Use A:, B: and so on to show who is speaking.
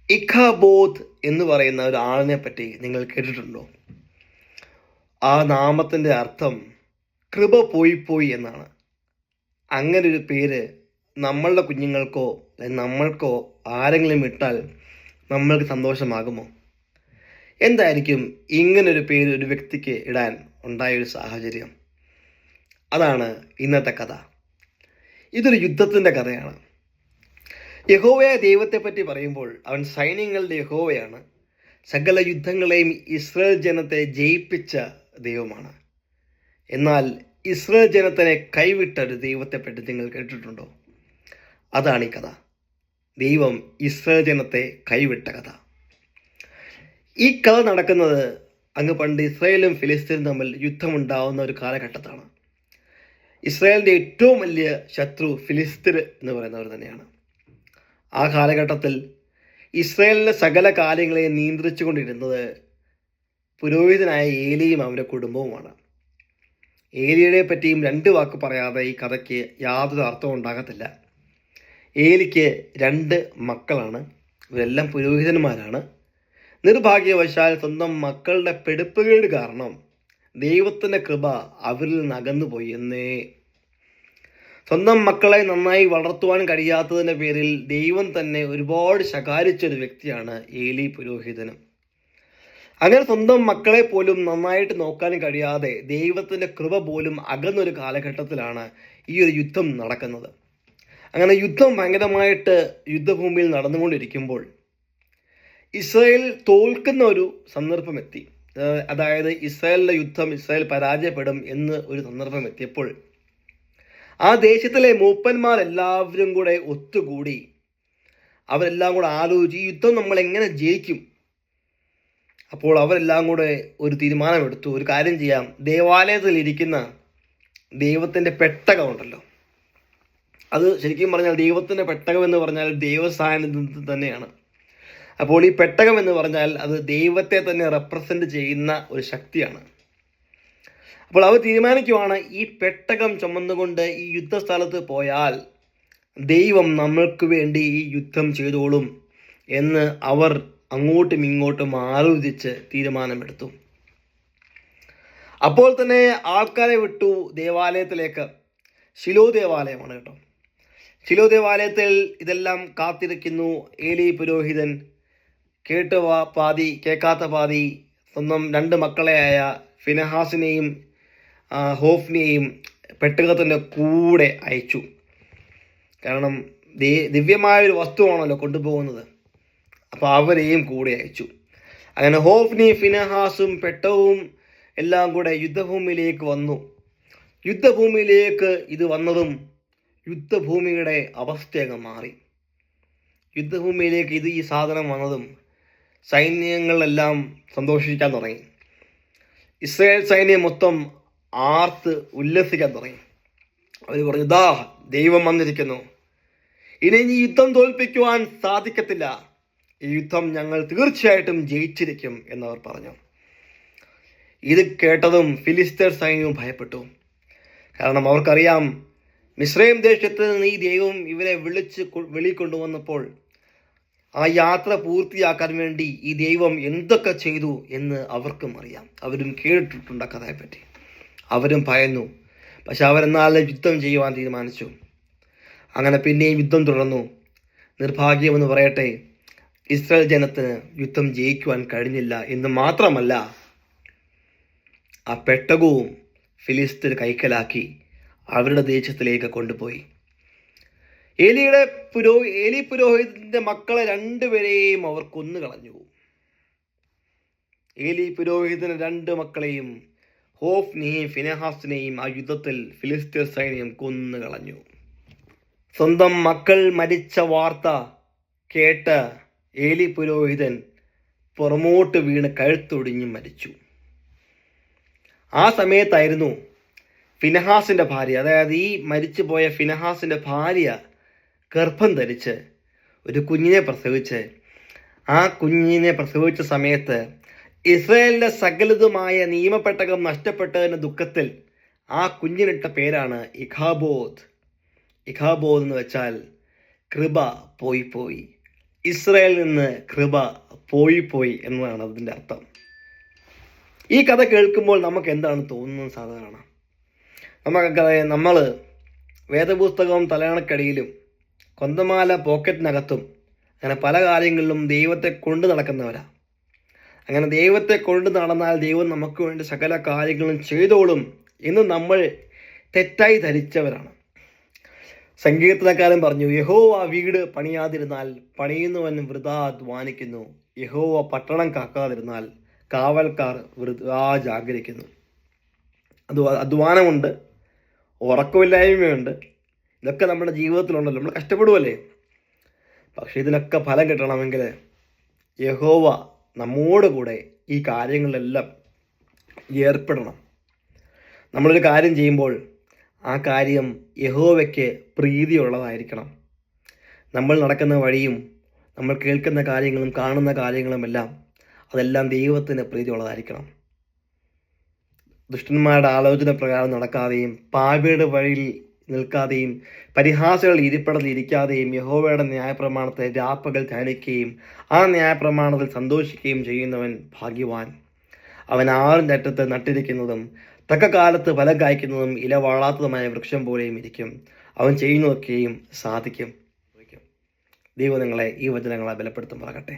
A: ഇഖബോദ് എന്ന് പറയുന്ന ഒരു ആളിനെ പറ്റി നിങ്ങൾ കേട്ടിട്ടുണ്ടോ? ആ നാമത്തിൻ്റെ അർത്ഥം കൃപ പോയി പോയി എന്നാണ്. അങ്ങനെ ഒരു പേര് നമ്മളുടെ കുഞ്ഞുങ്ങൾക്കോ അല്ലെങ്കിൽ നമ്മൾക്കോ ആരെങ്കിലും ഇട്ടാൽ നമ്മൾക്ക് സന്തോഷമാകുമോ? എന്തായിരിക്കും ഇങ്ങനൊരു പേര് ഒരു വ്യക്തിക്ക് ഇടാൻ ഉണ്ടായൊരു സാഹചര്യം? അതാണ് ഇന്നത്തെ കഥ. ഇതൊരു യുദ്ധത്തിൻ്റെ കഥയാണ്. യഹോവയായ ദൈവത്തെപ്പറ്റി പറയുമ്പോൾ അവൻ സൈന്യങ്ങളുടെ യഹോവയാണ്. സകല യുദ്ധങ്ങളെയും ഇസ്രായേൽ ജനത്തെ ജയിപ്പിച്ച ദൈവമാണ്. എന്നാൽ ഇസ്രായേൽ ജനത്തിനെ കൈവിട്ട ഒരു ദൈവത്തെപ്പറ്റി നിങ്ങൾ കേട്ടിട്ടുണ്ടോ? അതാണ് ഈ കഥ. ദൈവം ഇസ്രായേൽ ജനത്തെ കൈവിട്ട കഥ. ഈ കഥ നടക്കുന്നത് അങ്ങ് പണ്ട് ഇസ്രായേലും ഫിലിസ്തീനും തമ്മിൽ യുദ്ധമുണ്ടാവുന്ന ഒരു കാലഘട്ടത്താണ്. ഇസ്രായേലിൻ്റെ ഏറ്റവും വലിയ ശത്രു ഫിലിസ്തീർ എന്ന് പറയുന്നവർ തന്നെയാണ്. ആ കാലഘട്ടത്തിൽ ഇസ്രായേലിൻ്റെ സകല കാര്യങ്ങളെയും നിയന്ത്രിച്ചു കൊണ്ടിരുന്നത് പുരോഹിതനായ ഏലിയും അവൻ്റെ കുടുംബവുമാണ്. ഏലിയെ പറ്റിയും രണ്ട് വാക്ക് പറയാതെ ഈ കഥയ്ക്ക് യാതൊരു അർത്ഥവും ഉണ്ടാകത്തില്ല. ഏലിക്ക് 2 മക്കളാണ്. ഇവരെല്ലാം പുരോഹിതന്മാരാണ്. നിർഭാഗ്യവശാൽ സ്വന്തം മക്കളുടെ പെടുപ്പുകേട് കാരണം ദൈവത്തിൻ്റെ കൃപ അവരിൽ നിന്ന് അകന്നുപോയി എന്നേ. സ്വന്തം മക്കളെ നന്നായി വളർത്തുവാൻ കഴിയാത്തതിൻ്റെ പേരിൽ ദൈവം തന്നെ ഒരുപാട് ശകാരിച്ചൊരു വ്യക്തിയാണ് ഏലി പുരോഹിതനും. അങ്ങനെ സ്വന്തം മക്കളെ പോലും നന്നായിട്ട് നോക്കാൻ കഴിയാതെ ദൈവത്തിൻ്റെ കൃപ പോലും അകന്നൊരു കാലഘട്ടത്തിലാണ് ഈ ഒരു യുദ്ധം നടക്കുന്നത്. അങ്ങനെ യുദ്ധം ഭയങ്കരമായിട്ട് യുദ്ധഭൂമിയിൽ നടന്നുകൊണ്ടിരിക്കുമ്പോൾ ഇസ്രായേൽ തോൽക്കുന്ന ഒരു സന്ദർഭം എത്തി. അതായത് ഇസ്രായേലിൻ്റെ യുദ്ധം ഇസ്രായേൽ പരാജയപ്പെടും എന്ന് ഒരു സന്ദർഭം എത്തിയപ്പോൾ ആ ദേശത്തിലെ മൂപ്പന്മാരെല്ലാവരും കൂടെ ഒത്തുകൂടി അവരെല്ലാം കൂടെ ആലോചിച്ച് ഈ യുദ്ധം നമ്മൾ എങ്ങനെ ജയിക്കും. അപ്പോൾ അവരെല്ലാം കൂടെ ഒരു തീരുമാനമെടുത്തു. ഒരു കാര്യം ചെയ്യാം, ദേവാലയത്തിൽ ഇരിക്കുന്ന ദൈവത്തിൻ്റെ പെട്ടകം ഉണ്ടല്ലോ, അത് ശരിക്കും പറഞ്ഞാൽ ദൈവത്തിൻ്റെ പെട്ടകം എന്ന് പറഞ്ഞാൽ ദൈവസാന്നിധ്യം തന്നെയാണ്. അപ്പോൾ ഈ പെട്ടകം എന്ന് പറഞ്ഞാൽ അത് ദൈവത്തെ തന്നെ റെപ്രസെൻ്റ് ചെയ്യുന്ന ഒരു ശക്തിയാണ്. അപ്പോൾ അവർ തീരുമാനിക്കുവാണ്, ഈ പെട്ടകം ചുമന്നുകൊണ്ട് ഈ യുദ്ധസ്ഥലത്ത് പോയാൽ ദൈവം നമ്മൾക്ക് വേണ്ടി ഈ യുദ്ധം ചെയ്തോളും എന്ന് അവർ അങ്ങോട്ടും ഇങ്ങോട്ടും ആലോചിച്ച് തീരുമാനമെടുത്തു. അപ്പോൾ തന്നെ ആൾക്കാരെ വിട്ടു ദേവാലയത്തിലേക്ക്. ശിലോ ദേവാലയമാണ് കേട്ടോ. ശിലോ ദേവാലയത്തിൽ ഇതെല്ലാം കാത്തിരിക്കുന്നു. ഏലി പുരോഹിതൻ കേട്ട പാതി കേൾക്കാത്ത പാതി സ്വന്തം 2 മക്കളെയായ ഫിനെഹാസിനെയും ഹോഫ്നിയെയും പെട്ടകത്തിൻ്റെ കൂടെ അയച്ചു. കാരണം ദിവ്യമായൊരു വസ്തുവാണല്ലോ കൊണ്ടുപോകുന്നത്. അപ്പോൾ അവരെയും കൂടെ അയച്ചു. അങ്ങനെ ഹോഫ്നി, ഫിനെഹാസും പെട്ടകവും എല്ലാം കൂടെ യുദ്ധഭൂമിയിലേക്ക് വന്നു. യുദ്ധഭൂമിയിലേക്ക് ഇത് വന്നതും യുദ്ധഭൂമിയുടെ അവസ്ഥയങ്ങ് മാറി. യുദ്ധഭൂമിയിലേക്ക് ഈ സാധനം വന്നതും സൈന്യങ്ങളെല്ലാം സന്തോഷിക്കാൻ തുടങ്ങി. ഇസ്രായേൽ സൈന്യം മൊത്തം ആർത്ത് ഉല്ലസിക്കാൻ തുടങ്ങി. അവർ പറഞ്ഞു, ദാ ദൈവം വന്നിരിക്കുന്നു, ഇനി ഈ യുദ്ധം തോൽപ്പിക്കുവാൻ സാധിക്കത്തില്ല, ഈ യുദ്ധം ഞങ്ങൾ തീർച്ചയായിട്ടും ജയിച്ചിരിക്കും എന്നവർ പറഞ്ഞു. ഇത് കേട്ടതും ഫിലിസ്തീർ സൈന്യവും ഭയപ്പെട്ടു. കാരണം അവർക്കറിയാം, മിസ്രൈം ദേശത്ത് നിന്ന് ഈ ദൈവം ഇവരെ വെളിക്കൊണ്ടുവന്നപ്പോൾ ആ യാത്ര പൂർത്തിയാക്കാൻ വേണ്ടി ഈ ദൈവം എന്തൊക്കെ ചെയ്തു എന്ന് അവർക്കും അറിയാം. അവരും കേട്ടിട്ടുണ്ട് കഥയെപ്പറ്റി. അവരും ഭയന്നു. പക്ഷെ അവരെന്നാലും യുദ്ധം ചെയ്യുവാൻ തീരുമാനിച്ചു. അങ്ങനെ പിന്നെയും യുദ്ധം തുടർന്നു. നിർഭാഗ്യമെന്ന് പറയട്ടെ, ഇസ്രായേൽ ജനത്തിന് യുദ്ധം ജയിക്കുവാൻ കഴിഞ്ഞില്ല എന്ന് മാത്രമല്ല, ആ പെട്ടകവും ഫിലിസ്തീർ കൈക്കലാക്കി അവരുടെ ദേശത്തിലേക്ക് കൊണ്ടുപോയി. ഏലി പുരോഹിതന്റെ മക്കളെ 2 പേരെയും അവർ കൊന്നുകളഞ്ഞു. ഏലി പുരോഹിതന് 2 മക്കളെയും ഹോഫ്നിയെയും ഫിനെഹാസിനെയും ആ യുദ്ധത്തിൽ ഫിലിസ്തീർ സൈന്യം കൊന്നുകളഞ്ഞു. സ്വന്തം മക്കൾ മരിച്ച വാർത്ത കേട്ട് ഏലി പുരോഹിതൻ പുറമോട്ട് വീണ് കഴുത്തൊടിഞ്ഞ് മരിച്ചു. ആ സമയത്തായിരുന്നു ഫിനെഹാസിൻ്റെ ഭാര്യ, അതായത് ഈ മരിച്ചുപോയ ഫിനെഹാസിൻ്റെ ഭാര്യ ഗർഭം ധരിച്ച് ഒരു കുഞ്ഞിനെ പ്രസവിച്ച്, ആ കുഞ്ഞിനെ പ്രസവിച്ച സമയത്ത് ഇസ്രായേലിൻ്റെ സകലതുമായ നിയമപ്പെട്ടകം നഷ്ടപ്പെട്ടതിൻ്റെ ദുഃഖത്തിൽ ആ കുഞ്ഞിനിട്ട പേരാണ് ഇഖബോദ്. ഇഖബോദ് എന്ന് വെച്ചാൽ കൃപ പോയി പോയി. ഇസ്രായേലിൽ നിന്ന് കൃപ പോയി എന്നതാണ് അതിൻ്റെ അർത്ഥം. ഈ കഥ കേൾക്കുമ്പോൾ നമുക്ക് എന്താണ് തോന്നുന്നത്? സാധാരണ നമ്മൾ വേദപുസ്തകവും തലയണക്കടിയിലും കൊന്തമാല പോക്കറ്റിനകത്തും അങ്ങനെ പല കാര്യങ്ങളിലും ദൈവത്തെ കൊണ്ട് നടക്കുന്നവരാ. അങ്ങനെ ദൈവത്തെ കൊണ്ട് നടന്നാൽ ദൈവം നമുക്ക് വേണ്ടി സകല കാര്യങ്ങളും ചെയ്തോളും എന്ന് നമ്മൾ തെറ്റായി ധരിച്ചവരാണ്. സങ്കീർത്തനക്കാരൻ പറഞ്ഞു, യഹോവ വീട് പണിയാതിരുന്നാൽ പണിയുന്നവൻ വൃഥാ അധ്വാനിക്കുന്നു, യഹോവ പട്ടണം കാക്കാതിരുന്നാൽ കാവൽക്കാർ വൃഥാ ജാഗരിക്കുന്നു. അധ്വാനമുണ്ട്, ഉറക്കമില്ലായ്മയുണ്ട്, ഇതൊക്കെ നമ്മുടെ ജീവിതത്തിലുണ്ടല്ലോ. നമ്മൾ കഷ്ടപ്പെടുമല്ലേ? പക്ഷെ ഇതിനൊക്കെ ഫലം കിട്ടണമെങ്കിൽ യഹോവ നമ്മോട് കൂടെ ഈ കാര്യങ്ങളിലെല്ലാം ഏർപ്പെടണം. നമ്മളൊരു കാര്യം ചെയ്യുമ്പോൾ ആ കാര്യം യഹോവയ്ക്ക് പ്രീതിയുള്ളതായിരിക്കണം. നമ്മൾ നടക്കുന്ന വഴിയും നമ്മൾ കേൾക്കുന്ന കാര്യങ്ങളും കാണുന്ന കാര്യങ്ങളുമെല്ലാം അതെല്ലാം ദൈവത്തിന് പ്രീതിയുള്ളതായിരിക്കണം. ദുഷ്ടന്മാരുടെ ആലോചന പ്രകാരം നടക്കാതെയും പാപിയുടെ വഴിയിൽ നിൽക്കാതെയും പരിഹാസികൾ ഇരിപ്പിടത്തിൽ ഇരിക്കാതെയും യഹോവയുടെ ന്യായപ്രമാണത്തെ രാപ്പകൽ ധ്യാനിക്കുകയും ആ ന്യായപ്രമാണത്തിൽ സന്തോഷിക്കുകയും ചെയ്യുന്നവൻ ഭാഗ്യവാൻ. അവൻ ആറിൻ്റെ അറ്റത്ത് നട്ടിരിക്കുന്നതും തക്ക കാലത്ത് ഫലം കായ്ക്കുന്നതും ഇല വാളാത്തതുമായ വൃക്ഷം പോലെയും ഇരിക്കും. അവൻ ചെയ്യുന്നതൊക്കെയും സാധിക്കും. ദൈവം നിങ്ങളെ ഈ വചനങ്ങളെ ബലപ്പെടുത്തുമാറാകട്ടെ.